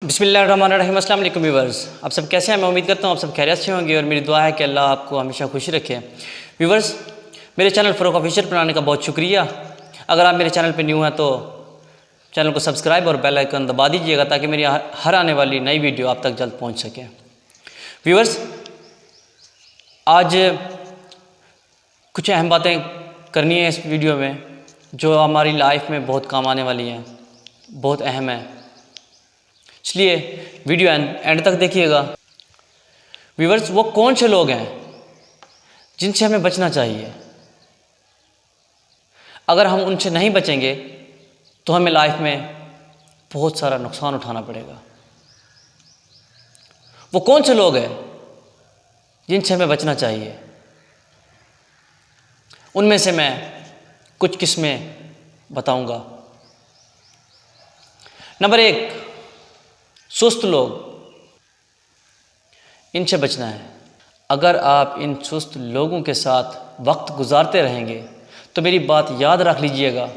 बिस्मिल्लाहिर्रहमानिर्रहीम। अस्सलाम वालेकुम व्यूअर्स, आप सब कैसे हैं? मैं उम्मीद करता हूँ आप सब खैरियत से होंगे और मेरी दुआ है कि अल्लाह आपको हमेशा खुश रखे। व्यूअर्स, मेरे चैनल फ़ारूक ऑफिशियल पर आने का बहुत शुक्रिया। अगर आप मेरे चैनल पर न्यू हैं तो चैनल को सब्सक्राइब और बेल आइकन दबा दीजिएगा ताकि मेरी हर आने वाली नई वीडियो आप तक जल्द पहुँच सके। व्यूअर्स, आज कुछ अहम बातें करनी है इस वीडियो में जो हमारी लाइफ में बहुत काम आने वाली हैं, बहुत अहम है, इसलिए वीडियो एंड तक देखिएगा। व्यूअर्स, वो कौन से लोग हैं जिनसे हमें बचना चाहिए? अगर हम उनसे नहीं बचेंगे तो हमें लाइफ में बहुत सारा नुकसान उठाना पड़ेगा। वो कौन से लोग हैं जिनसे हमें बचना चाहिए? उनमें से मैं कुछ किस्में बताऊंगा। नंबर 1, सुस्त लोग, इनसे बचना है। अगर आप इन सुस्त लोगों के साथ वक्त गुजारते रहेंगे तो मेरी बात याद रख लीजिएगा,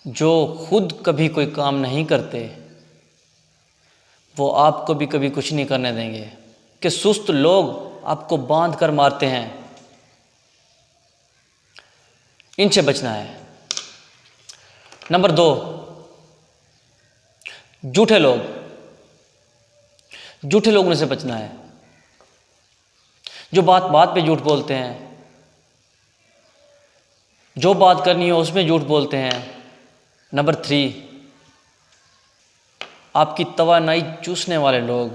जो खुद कभी कोई काम नहीं करते वो आपको भी कभी कुछ नहीं करने देंगे। कि सुस्त लोग आपको बांध कर मारते हैं, इनसे बचना है। नंबर 2, झूठे लोग, झूठे लोगों से बचना है, जो बात बात पे झूठ बोलते हैं, जो बात करनी हो उसमें झूठ बोलते हैं। नंबर 3, आपकी तवानाई चूसने वाले लोग,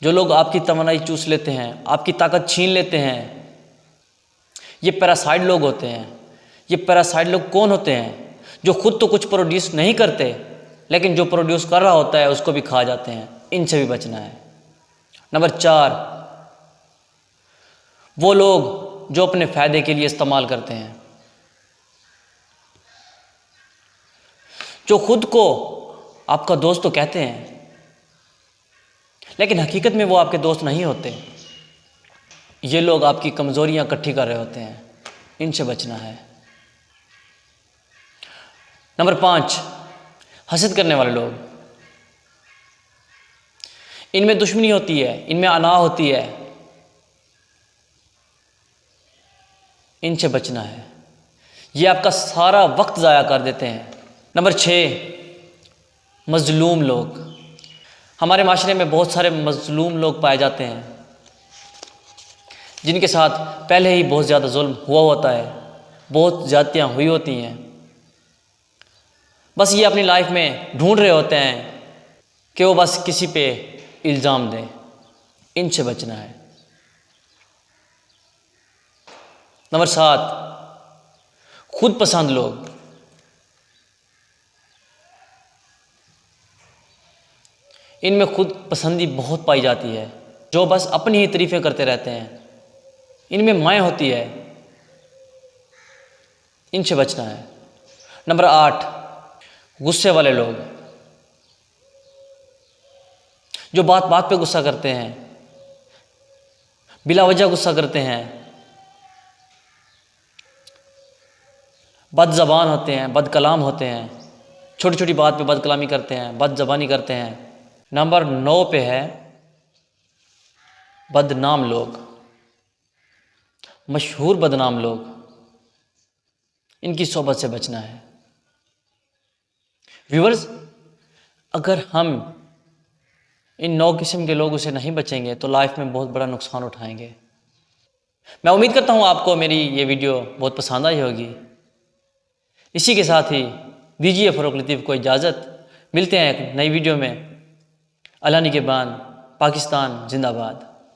जो लोग आपकी तवानाई चूस लेते हैं, आपकी ताकत छीन लेते हैं, ये पैरासाइट लोग होते हैं। ये पैरासाइट लोग कौन होते हैं? जो खुद तो कुछ प्रोड्यूस नहीं करते लेकिन जो प्रोड्यूस कर रहा होता है उसको भी खा जाते हैं, इनसे भी बचना है। नंबर 4, वो लोग जो अपने फ़ायदे के लिए इस्तेमाल करते हैं, जो खुद को आपका दोस्त तो कहते हैं लेकिन हकीकत में वो आपके दोस्त नहीं होते। ये लोग आपकी कमज़ोरियां इकट्ठी कर रहे होते हैं, इनसे बचना है। नंबर 5, हसद करने वाले लोग, इनमें दुश्मनी होती है, इनमें अनाह होती है, इनसे बचना है। ये आपका सारा वक्त ज़ाया कर देते हैं। नंबर 6, मज़लूम लोग। हमारे माशरे में बहुत सारे मज़लूम लोग पाए जाते हैं जिनके साथ पहले ही बहुत ज़्यादा जुल्म हुआ होता है, बहुत ज़्यादतियाँ हुई होती हैं। बस ये अपनी लाइफ में ढूंढ रहे होते हैं कि वो बस किसी पे इल्ज़ाम दें, इनसे बचना है। नंबर 7, खुद पसंद लोग, इनमें खुद पसंदी बहुत पाई जाती है, जो बस अपनी ही तारीफ़ें करते रहते हैं, इनमें माय होती है, इनसे बचना है। नंबर 8, गुस्से वाले लोग, जो बात बात पे गुस्सा करते हैं, बिला वजह गुस्सा करते हैं, बद ज़बान होते हैं, बद कलाम होते हैं, छोटी छोटी बात पे बद कलामी करते हैं, बद ज़बानी करते हैं। नंबर 9 पे है बदनाम लोग, मशहूर बदनाम लोग, इनकी सोबत से बचना है। व्यूअर्स, अगर हम इन 9 किस्म के लोगों से नहीं बचेंगे तो लाइफ में बहुत बड़ा नुकसान उठाएंगे। मैं उम्मीद करता हूँ आपको मेरी ये वीडियो बहुत पसंद आई होगी। इसी के साथ ही दीजिए फ़ारूक लतीफ़ को इजाज़त। मिलते हैं एक नई वीडियो में। अल्लाह निगहबान। पाकिस्तान जिंदाबाद।